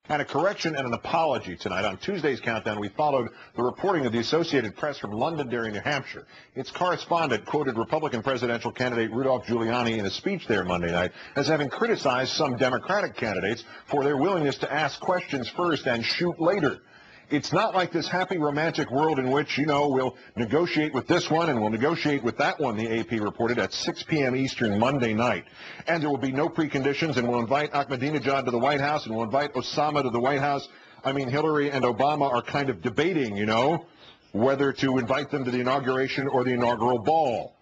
And a correction and an apology tonight. On Tuesday's Countdown, we followed the reporting of the Associated Press from Londonderry, New Hampshire. Its correspondent quoted Republican presidential candidate Rudy Guiliani in a speech there Monday night as having criticized some Democratic candidates for their willingness to ask questions first and shoot later. It's not like this happy romantic world in which, we'll negotiate with this one and we'll negotiate with that one, the AP reported at 6 p.m. Eastern Monday night. And there will be no preconditions, and we'll invite Ahmadinejad to the White House and we'll invite Osama to the White House. I mean, Hillary and Obama are kind of debating, whether to invite them to the inauguration or the inaugural ball.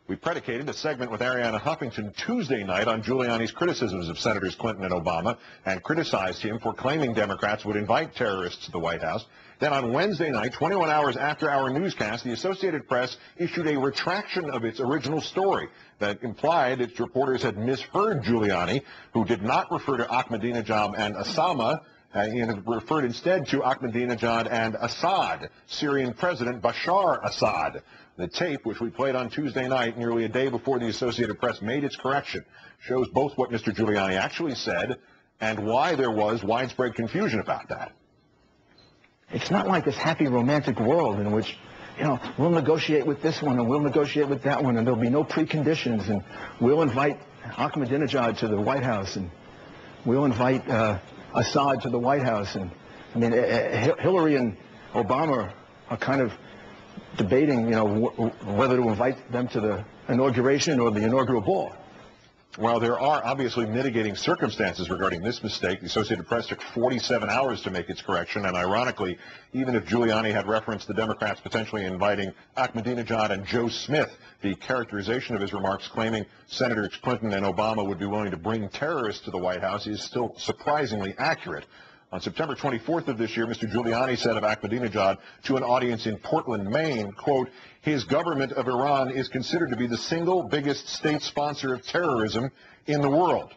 We predicated a segment with Arianna Huffington Tuesday night on Giuliani's criticisms of Senators Clinton and Obama and criticized him for claiming Democrats would invite terrorists to the White House. Then on Wednesday night, 21 hours after our newscast, the Associated Press issued a retraction of its original story that implied its reporters had misheard Giuliani, who did not refer to Ahmadinejad and Osama, and referred instead to Ahmadinejad and Assad, Syrian President Bashar Assad. The tape, which we played on Tuesday night, nearly a day before the Associated Press made its correction, shows both what Mr. Giuliani actually said and why there was widespread confusion about that. It's not like this happy romantic world in which, we'll negotiate with this one and we'll negotiate with that one and there'll be no preconditions and we'll invite Ahmadinejad to the White House and we'll invite Assad to the White House. And I mean, Hillary and Obama are kind of debating, whether to invite them to the inauguration or the inaugural ball. Well, there are obviously mitigating circumstances regarding this mistake. The Associated Press took 47 hours to make its correction, and ironically, even if Giuliani had referenced the Democrats potentially inviting Ahmadinejad and Joe Smith, the characterization of his remarks claiming Senators Clinton and Obama would be willing to bring terrorists to the White House is still surprisingly accurate. On September 24th of this year, Mr. Giuliani said of Ahmadinejad to an audience in Portland, Maine, quote, his government of Iran is considered to be the single biggest state sponsor of terrorism in the world.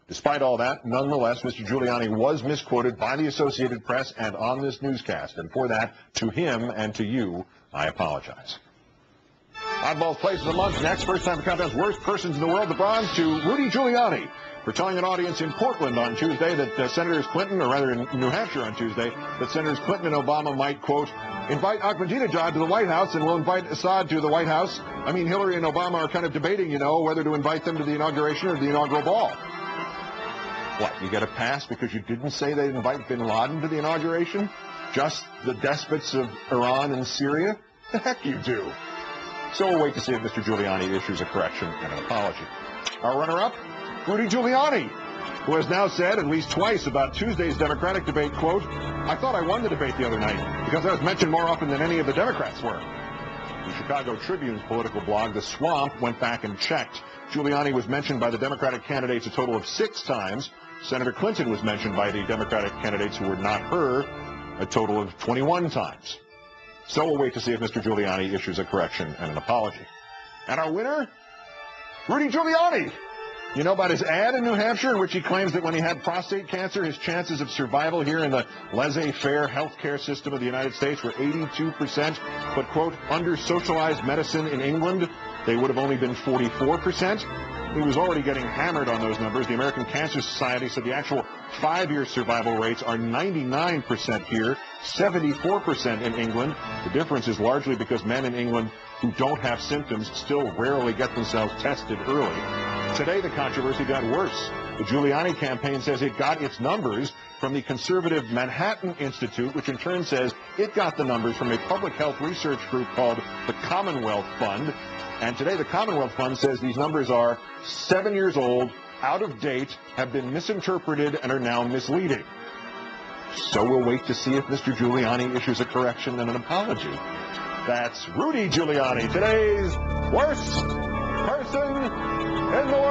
Despite all that, nonetheless, Mr. Giuliani was misquoted by the Associated Press and on this newscast. And for that, to him and to you, I apologize. Oddball's Place of the Month next. First time for Countdown's Worst Persons in the World. The bronze to Rudy Guiliani for telling an audience in Portland on Tuesday that Senators Clinton, or rather in New Hampshire on Tuesday, that Senators Clinton and Obama might, quote, invite Ahmadinejad to the White House and we'll invite Assad to the White House. I mean, Hillary and Obama are kind of debating, whether to invite them to the inauguration or the inaugural ball. What, you get a pass because you didn't say they'd invite bin Laden to the inauguration? Just the despots of Iran and Syria? The heck you do. So we'll wait to see if Mr. Giuliani issues a correction and an apology. Our runner-up, Rudy Giuliani, who has now said at least twice about Tuesday's Democratic debate, quote, I thought I won the debate the other night because I was mentioned more often than any of the Democrats were. The Chicago Tribune's political blog, The Swamp, went back and checked. Giuliani was mentioned by the Democratic candidates a total of 6 times. Senator Clinton was mentioned by the Democratic candidates who were not her a total of 21 times. So we'll wait to see if Mr. Giuliani issues a correction and an apology. And our winner, Rudy Giuliani. You know about his ad in New Hampshire in which he claims that when he had prostate cancer, his chances of survival here in the laissez-faire healthcare system of the United States were 82%, but, quote, under socialized medicine in England, they would have only been 44%. He was already getting hammered on those numbers. The American Cancer Society said the actual 5-year survival rates are 99% here, 74% in England. The difference is largely because men in England who don't have symptoms still rarely get themselves tested early. Today, the controversy got worse. The Giuliani campaign says it got its numbers from the conservative Manhattan Institute, which in turn says it got the numbers from a public health research group called the Commonwealth Fund. And today, the Commonwealth Fund says these numbers are 7 years old, out of date, have been misinterpreted, and are now misleading. So we'll wait to see if Mr. Giuliani issues a correction and an apology. That's Rudy Giuliani, today's worst person in the world.